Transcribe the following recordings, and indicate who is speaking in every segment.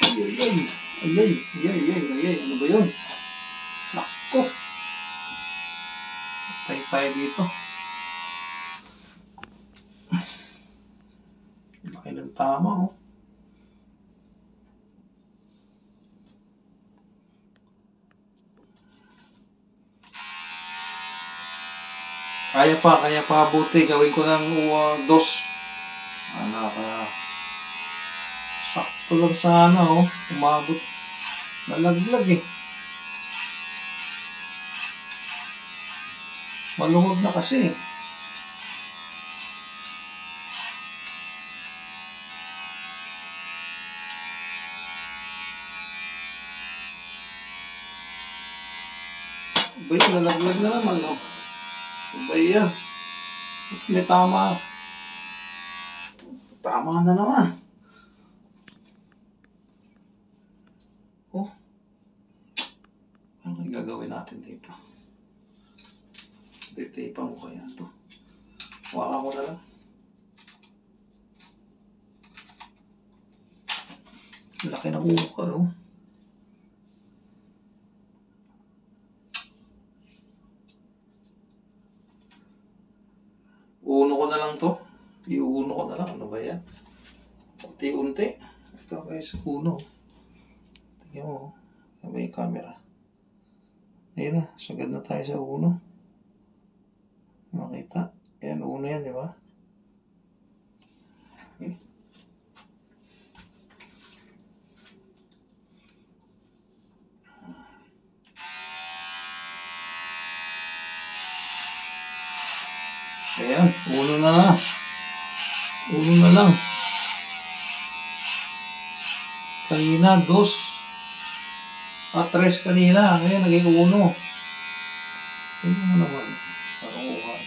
Speaker 1: Ay. Ano ba yun? Nako. Tayo dito. Laki ng tama, oh. Kaya pa buti. Gawin ko ng dos. Sakto lang sana, oh. Umabot. Nalaglag, eh. Maluhod na kasi. Bay, nalaglag na naman, oh. Bay yan. May tama. Tama na naman. Oh. Ano yung gagawin natin dito? Titipan ko kaya ito. Waka ko na lang. Laki ng uka, oh. Uno ko na lang to. Iuuno ko na lang. Ano ba yan? Unti-unti. Ito guys, uno. Tingnan mo. Ano ba yung camera? Ayun na. Sagad na tayo sa uno. Makita. Ayan, uno yan, di ba? Okay. Ayan, uno na lang. Uno na lang. Kanina, dos. Tres kanina. Ngayon, naging uno. Tingnan mo naman. Karuhan.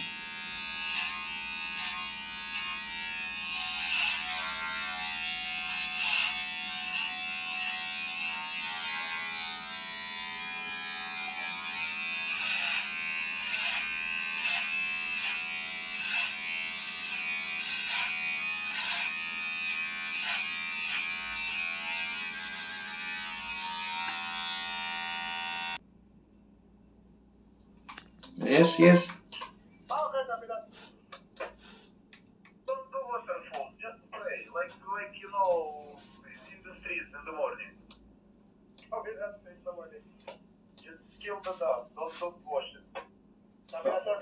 Speaker 1: Yes, yes.
Speaker 2: Don't do waterfall, just pray, like you know, in the streets in the morning. Okay, that's it, no worries. Just kill the dog, don't wash it.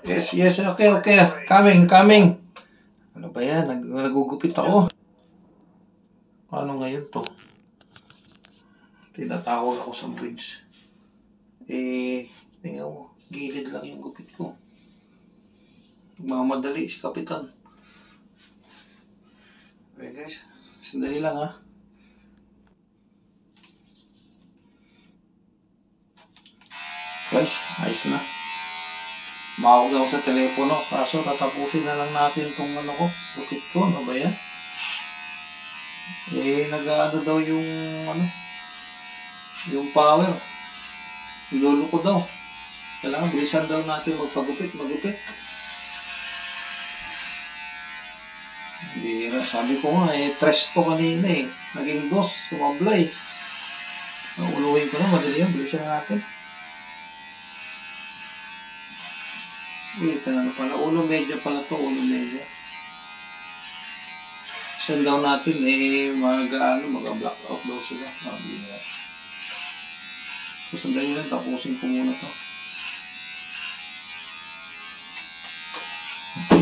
Speaker 1: Yes, okay. Coming. Ano ba yan? Nagugupit ako. Paano ngayon to? Tinatawag ako sa bridge. Tingnan mo. Gilid lang yung gupit ko. Magmamadali si Kapitan. Okay guys, sandali lang ha. Guys, ayos na. Mawag ako sa telepono. Kaso tatapusin na lang natin itong gupit ko. Ano ba yan? Nag-ano daw yung yung power. Lolo ko daw. Kailangan bilisan daw natin magpagupit. Bira. Sabi ko nga, tres to kanina eh. Naging dos, sumablay. Uluhin ko na, madali yan. Bilisan natin. Ito na pala. Ulo medya pala to, ulo medya. Bilisan daw natin mag-black out daw sila. Bira. So, sandali lang, tapusin ko muna to.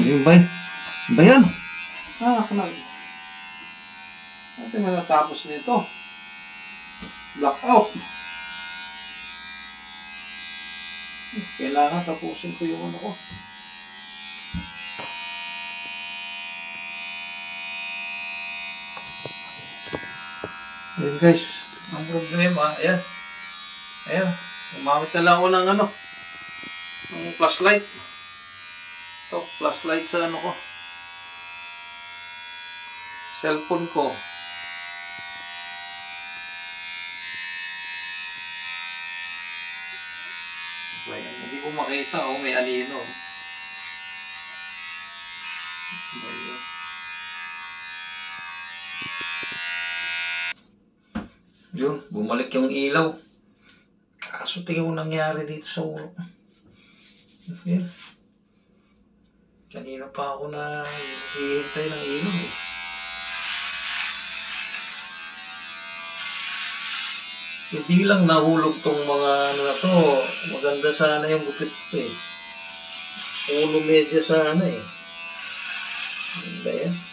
Speaker 1: Yung ba yan? Kanal. Natin natapos nito. Blackout. Kailangan tapusin ko yung ko. Ayan guys. Ang problema, ayan. Umamit na lang ako ng ng flashlight. Ito, flashlight sa ko. Cellphone ko. Ayan, hindi ko makita. May anino. Yun, bumalik yung ilaw. Kaso tingin mo nangyari dito sa ulo. Yun. Kanina pa ako na hihintay ng ilaw eh. Hindi lang nahulog tong mga ano na to. Maganda sana yung gupit ko eh. Ulo medyo sana eh. Ganda yan.